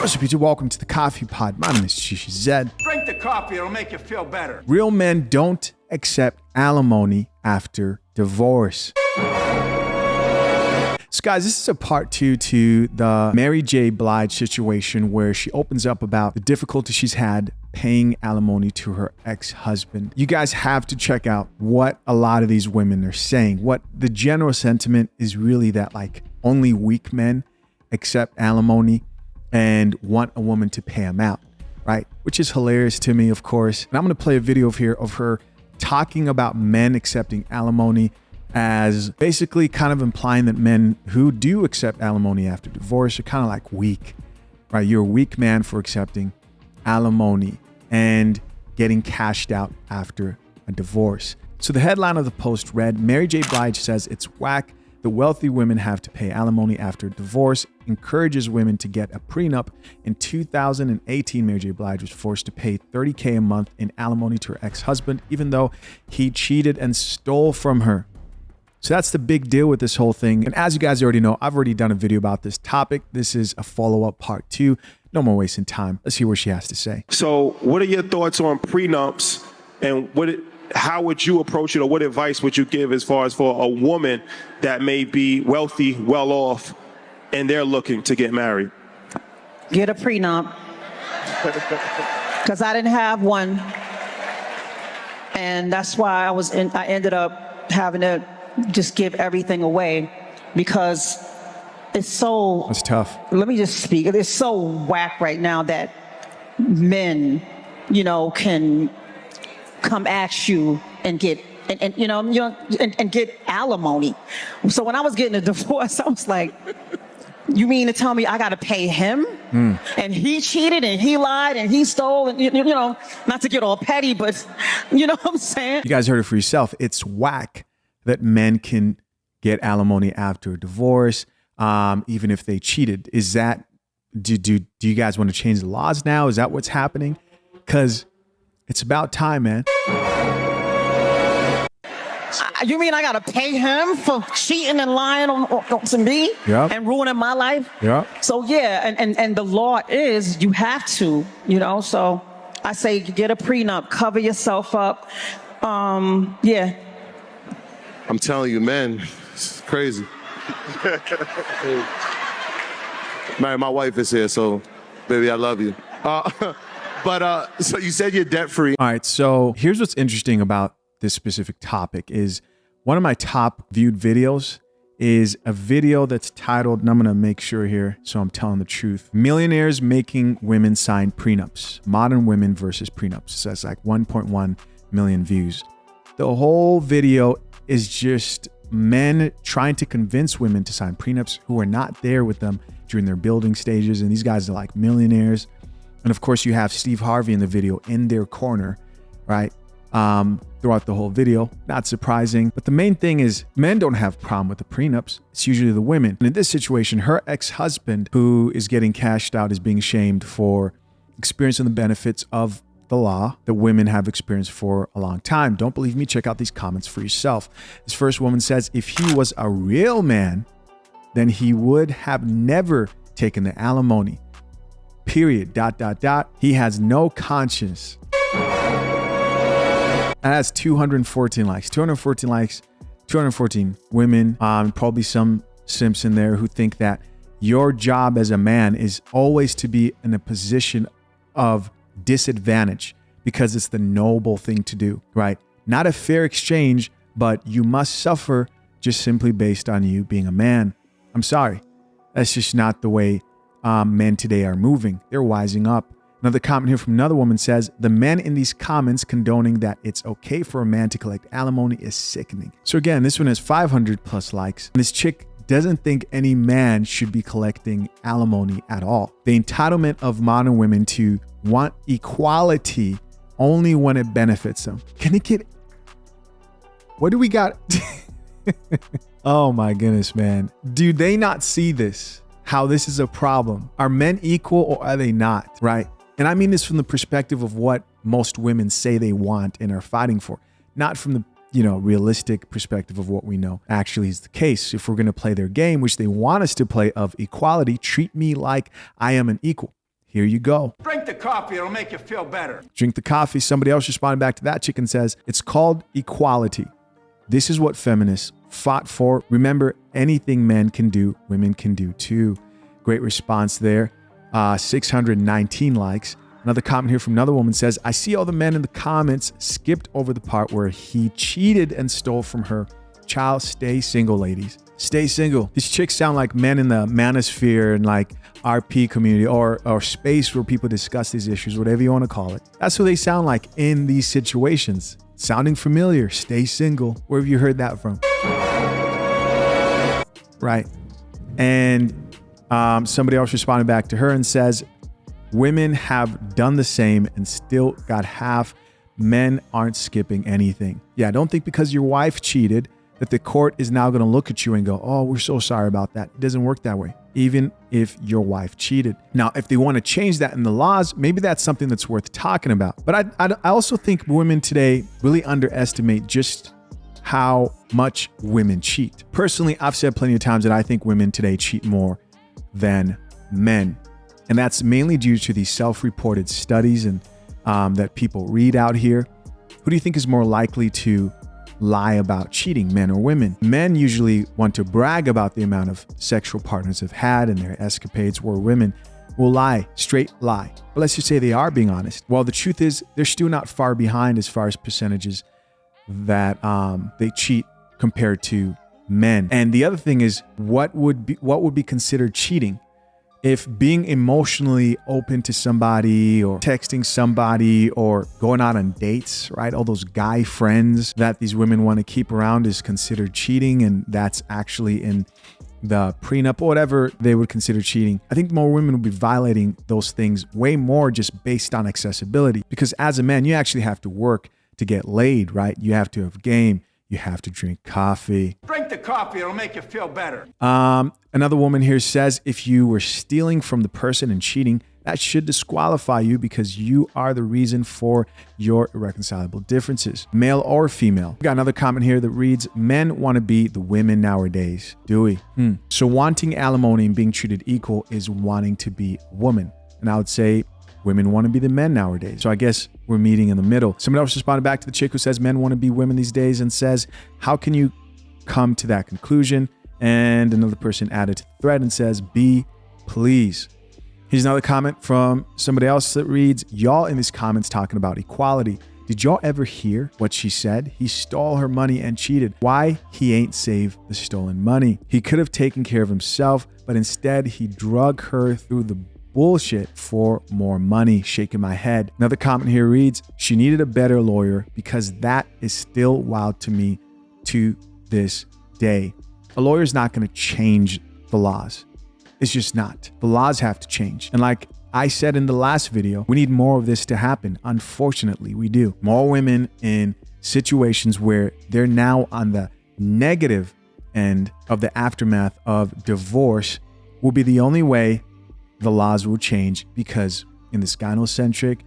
What's up, YouTube? Welcome to the Coffee Pod. My name is Zed. Drink the coffee, it'll make you feel better. Real men don't accept alimony after divorce. So guys, this is a part 2 to the Mary J Blige situation where she opens up about the difficulty she's had paying alimony to her ex-husband. You guys have to check out what a lot of these women are saying. What the general sentiment is really that like only weak men accept alimony and want a woman to pay them out, right? Which is hilarious to me, of course. And I'm gonna play a video here of her talking about men accepting alimony as basically kind of implying that men who do accept alimony after divorce are kind of like weak, right? You're a weak man for accepting alimony and getting cashed out after a divorce. So the headline of the post read, Mary J Blige says it's whack the wealthy women have to pay alimony after divorce, encourages women to get a prenup. In 2018, Mary J Blige was forced to pay $30K a month in alimony to her ex-husband, even though he cheated and stole from her. So that's the big deal with this whole thing. And as you guys already know, I've already done a video about this topic. This is a follow-up part 2. No more wasting time. Let's hear what she has to say. So what are your thoughts on prenups, and how would you approach it, or what advice would you give as far as for a woman that may be wealthy, well off, and they're looking to get married? Get a prenup. Because I didn't have one. And that's why I ended up having to just give everything away, because it's so... It's tough. Let me just speak. It's so whack right now that men, can come at you and get and get alimony. So when I was getting a divorce, I was like, you mean to tell me I got to pay him? And he cheated and he lied and he stole, and not to get all petty, but you know what I'm saying? You guys heard it for yourself. It's whack that men can get alimony after a divorce, even if they cheated. Is that, do you guys want to change the laws now? Is that what's happening? Because it's about time, man. You mean I gotta pay him for cheating and lying to me? Yep. And ruining my life? Yeah. So yeah, and the law is you have to, so I say get a prenup, cover yourself up. Yeah. I'm telling you, man, it's crazy. Man, my wife is here, so baby, I love you. So you said you're debt free. All right, so here's what's interesting about this specific topic is one of my top viewed videos is a video that's titled, and I'm gonna make sure here so I'm telling the truth, Millionaires Making Women Sign Prenups, Modern Women versus Prenups. So that's like 1.1 million views. The whole video is just men trying to convince women to sign prenups who are not there with them during their building stages. And these guys are like millionaires. And of course you have Steve Harvey in the video in their corner, right? Throughout the whole video, not surprising. But the main thing is men don't have a problem with the prenups. It's usually the women. And in this situation, her ex-husband who is getting cashed out is being shamed for experiencing the benefits of the law that women have experienced for a long time. Don't believe me? Check out these comments for yourself. This first woman says, if he was a real man, then he would have never taken the alimony. Period. ... He has no conscience. And that's 214 likes. 214 likes, 214 women. Probably some simps in there who think that your job as a man is always to be in a position of disadvantage because it's the noble thing to do, right? Not a fair exchange, but you must suffer just simply based on you being a man. I'm sorry. That's just not the way men today are moving. They're wising up. Another comment here from another woman says, the men in these comments condoning that it's okay for a man to collect alimony is sickening. So again, this one has 500 plus likes. And this chick doesn't think any man should be collecting alimony at all. The entitlement of modern women to want equality only when it benefits them. Can it get... What do we got? Oh my goodness, man. Do they not see this? How this is a problem? Are men equal or are they not, right? And I mean this from the perspective of what most women say they want and are fighting for, not from the realistic perspective of what we know actually is the case. If we're going to play their game, which they want us to play, of equality, treat me like I am an equal. Here you go. Drink the coffee, it'll make you feel better. Drink the coffee. Somebody else responded back to that chick and says, it's called equality. This is what feminists fought for. Remember, anything men can do, women can do too. Great response there. 619 likes. Another comment here from another woman says, I see all the men in the comments skipped over the part where he cheated and stole from her. Child, stay single, ladies. Stay single. These chicks sound like men in the manosphere and like RP community or space where people discuss these issues, whatever you want to call it. That's who they sound like in these situations. Sounding familiar. Stay single. Where have you heard that from? Right. And somebody else responded back to her and says, women have done the same and still got half. Men aren't skipping anything. Yeah, don't think because your wife cheated that the court is now going to look at you and go, oh, we're so sorry about that. It doesn't work that way, even if your wife cheated. Now, if they want to change that in the laws, maybe that's something that's worth talking about. But I also think women today really underestimate just how much women cheat. Personally, I've said plenty of times that I think women today cheat more than men. And that's mainly due to these self-reported studies and that people read out here. Who do you think is more likely to lie about cheating, men or women? Men usually want to brag about the amount of sexual partners they've had and their escapades, where women will lie, straight lie. But let's just say they are being honest. Well, the truth is they're still not far behind as far as percentages that they cheat compared to men. And the other thing is, what would be considered cheating? If being emotionally open to somebody or texting somebody or going out on dates, right? All those guy friends that these women want to keep around is considered cheating, and that's actually in the prenup or whatever they would consider cheating. I think more women will be violating those things way more just based on accessibility, because as a man, you actually have to work to get laid, right? You have to have game. You have to drink coffee. Drink the coffee, it'll make you feel better. Another woman here says, if you were stealing from the person and cheating, that should disqualify you because you are the reason for your irreconcilable differences, male or female. We got another comment here that reads, men want to be the women nowadays. Do we? So wanting alimony and being treated equal is wanting to be a woman. And I would say women want to be the men nowadays. So I guess we're meeting in the middle. Someone else responded back to the chick who says men want to be women these days and says, how can you come to that conclusion? And another person added to the thread and says, be please. Here's another comment from somebody else that reads, y'all in these comments talking about equality. Did y'all ever hear what she said? He stole her money and cheated. Why he ain't saved the stolen money? He could have taken care of himself, but instead he drug her through the bullshit for more money. Shaking my head. Another comment here reads, she needed a better lawyer, because that is still wild to me to this day. A lawyer's not going to change the laws. It's just not. The laws have to change. And like I said in the last video, we need more of this to happen. Unfortunately, we do. More women in situations where they're now on the negative end of the aftermath of divorce will be the only way the laws will change, because in this gynocentric,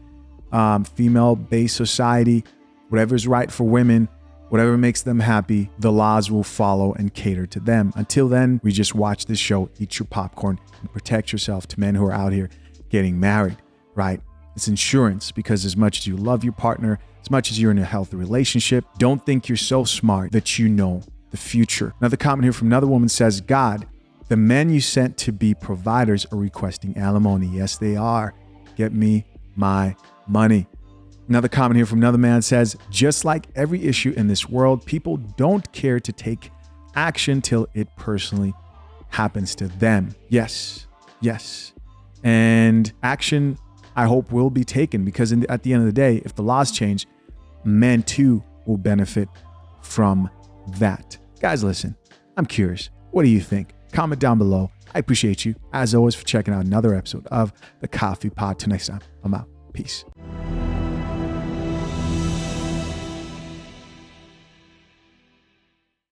female-based society, whatever's right for women, whatever makes them happy, the laws will follow and cater to them. Until then, we just watch this show, eat your popcorn, and protect yourself to men who are out here getting married, right? It's insurance, because as much as you love your partner, as much as you're in a healthy relationship, don't think you're so smart that you know the future. Another comment here from another woman says, God, the men you sent to be providers are requesting alimony. Yes, they are. Get me my money. Another comment here from another man says, just like every issue in this world, people don't care to take action till it personally happens to them. Yes, yes. And action, I hope, will be taken, because at the end of the day, if the laws change, men too will benefit from that. Guys, listen, I'm curious. What do you think? Comment down below. I appreciate you, as always, for checking out another episode of The Coffee Pod. Till next time, I'm out. Peace.